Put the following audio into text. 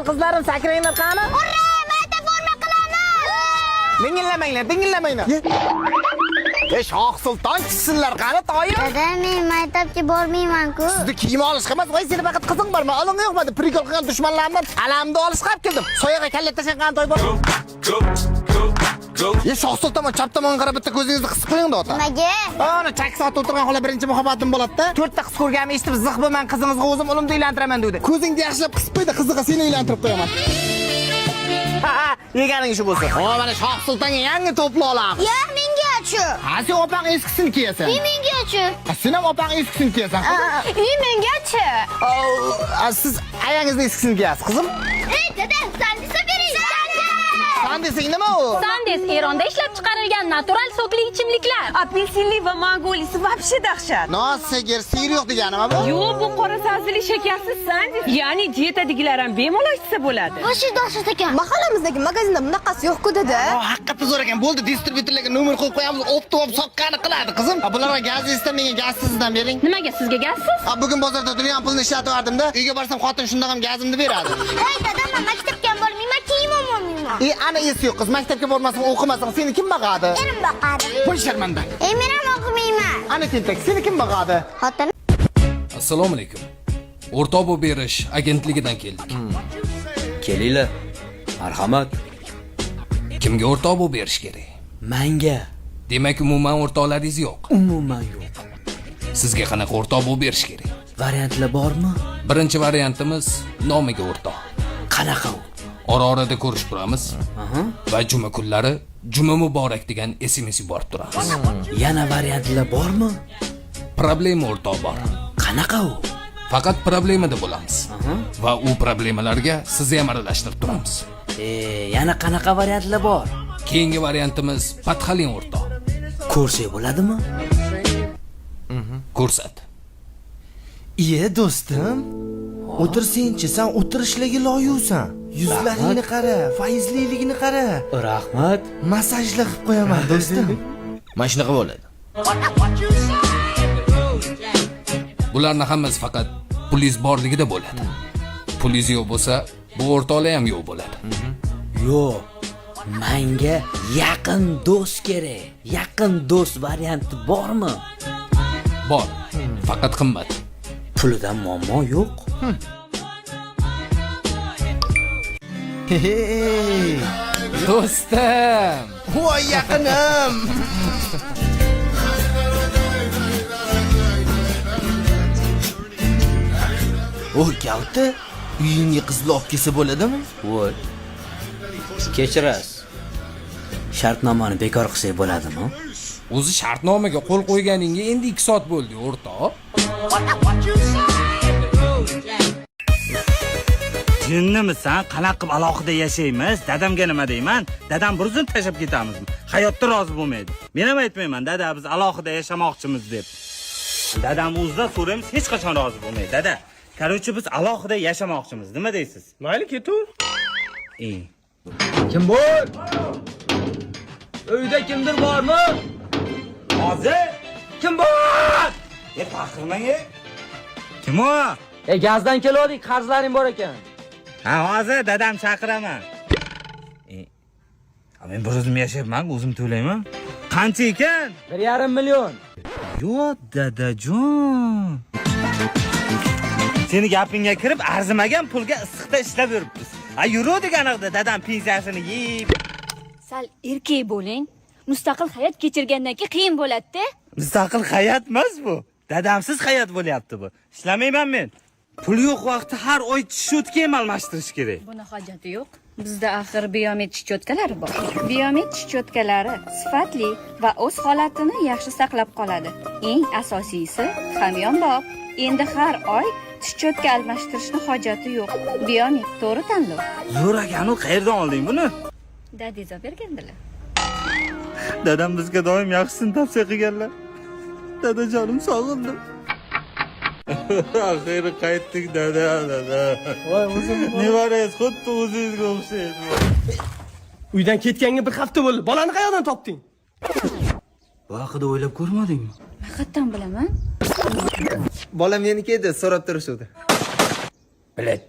qizlarim, sakranglar qani? Urra, mayda forma qilamiz. Dingillamanglar. Shoh Sulton chiqsinlar qani, toyim. Dada, men maktabga bormayman-ku. Sizni kiyim olishga emas, voy seni faqat qizing bormi? Oling yo'qmadi, prikol qilgan dushmanlarni alamni olishga olib keldim. Soyaga kalla tashlagan to'y bor. Shoh Sulton chap tomon qarab bitta ko'zingizni qisib qo'ying-da ota. Nimaga? Ana chak soat o'tirgan xola birinchi muhabbatim bo'ladi-da. 4 ta qiz ko'rganimni eshitib, ziq bo'lman qizingizga o'zim ulimni uylantiraman dedi. Ko'zingni yaxshilab qisib qo'ydi, qiziga seni uylantirib qo'yaman. Ha, yeganing shu bo'lsa. O, mana Shoh Sultonga yangi to'pla olamiz. Ya, menga-chi. Ha, sen opang eskisini kiyasan. Menga-chi. Sen ham opang eskisini kiyasan. Menga-chi. Siz ayangizni eskisini kiyasiz, qizim. Ey, dada, sen desa bering. Sandesing nima u? Sandes Eronda ishlab chiqarilgan natural sokli ichimliklar. Apelsinli va mangolisi вообще dahshat. Sigir, sigir yo'q deganimi bu? Yo'q, bu qora sabzili shakarsiz sandes. Ya'ni diyetadagilar ham bemalol ichsa bo'ladi. Boshi dahshat ekan. Mahallamizdagi magazinda bunaqasi yo'q-ku dada. Haqiqatda zo'r ekan. Bo'ldi, distributorlarga nomer qo'yib qo'yamiz, optib soqqani qiladi, qizim. Bularga gaz istamagan, gazsizdan bering. Nimaga sizga gazsiz? Bugun bozorda turgan pulni ishlatib yordimda, uyga borsam xotin shundoq ham gazimni beradi. Ey, dada, men maktabga bormayman, kiyim olmayman. Ana esi yo'q qiz, maktabga bormasang, o'qimasang, seni kim boqadi? Erim boqadi. Voy sharmanda. Ey, men ham o'qimayman. Ana tentak, seni kim boqadi? Xotin. Assalomu alaykum. O'rtoq bo'lib berish agentligidan keldik. Kelinglar. Marhamat. Kimga o'rtoq bo'lib berish kerak? Menga. Demak, umuman o'rtoqlaringiz yo'q. Umuman yo'q. Sizga qanaqa o'rtoq bo'lib berish kerak? Variantlar bormi? Birinchi variantimiz nomiga o'rtoq. Qanaqa u? Ora-orada ko'rishib turamiz. Va juma kunlari juma muborak degan SMS yuborib turamiz. Yana variantlar bormi? Problema o'rtoq bor. Qanaqa u? Faqat problemada bo'lamiz. Va u problemalarga sizni ham aralashtirib turamiz. Yana qanaqa variantlar bor? Keyingi variantimiz patxaling o'rtoq. Ko'rsak bo'ladimi? Ko'rsat. Iye do'stim, o'tirsenchi, sen o'tirishlarga loyiqsan. Yuzlaringni qara, faizliligini qara. Rahmat. Massajlar qilib qo'yaman do'stim. Mana shunaqa bo'ladi. Bularning hammasi faqat pulingiz borligida bo'ladi. Pulingiz yo'q bo'lsa, bu o'rtoqlar ham yo'q bo'ladi. Yo'q. Menga yaqin do'st kerak. Yaqin do'st varianti bormi? Bor. Faqat qimmat. Pulidan muammo yo'q. Hey, Do'stim. voy yaqinim. O'y, kalta, uyingga qizli olib kelsa bo'ladimi? Voy. Kechirasiz. Shartnomani bekor qilsak bo'ladimi? O'zi shartnomaga qo'l qo'yganingga endi 2 soat bo'ldi, o'rtoq. Jinnimisan, qanaqa qilib alohida yashaymiz? Dadamga nima deyman? Dadam bir zum tashab ketamizmi? Hayotda rozi bo'lmaydi. Men ham aytmayman, dada biz alohida yashamoqchimiz deb. Dadam o'zida so'raymiz, hech qachon rozi bo'lmaydi. Dada, qarorchi biz alohida yashamoqchimiz. Nima deysiz? Mayli, ketur. Kim bor? Uyda kimdir bormi? Hozir kim bor? Baqirmang. Kim o? Gazdan keldik, qarzlaring bor ekan. Ha, hozir dadam chaqiraman. Men bir o'zim yashayapman, o'zim to'layman. Qancha ekan? 1,5 million. Yo'q, dadajon. Seni gapingga kirib, arzimagan pulga issiqda ishlab yuribmiz. Yuruvdik aniqda dadam pensiyasini yeb. Sal erkak bo'ling. Mustaqil hayot kechirgandan keyin qiyin bo'ladi-da. Mustaqil hayot emas bu. Dadamsiz hayot bo'lyapti bu. Ishlamayman men. Pul yo'q vaqtda har oy счётga ham almashtirish kerak. Buni hojati yo'q. Bizda axir biometrik счётkalari bor. Biometrik счётkalari sifatli va o'z holatini yaxshi saqlab qoladi. Eng asosiysi hamyonbop. Endi har oy счётga almashtirishni hojati yo'q. Biometrik to'g'ri tanlov. Zo'r ekan, qayerdan olding buni? Dadingiz olib bergandilar. Dadam bizga doim yaxshisini tavsiya qilganlar. Dadajonim sog'indim. Axiri qaytdik dada. Voy o'zim. Nevarangiz xuddi o'zingizga o'xshaydi. Uydan ketganga bir hafta bo'ldi. Bolani qayerdan topding? Bu haqida o'ylab ko'rmadingmi? Haqiqatan bilaman. Bolam meniki edi, so'rab turishdi. Bilet.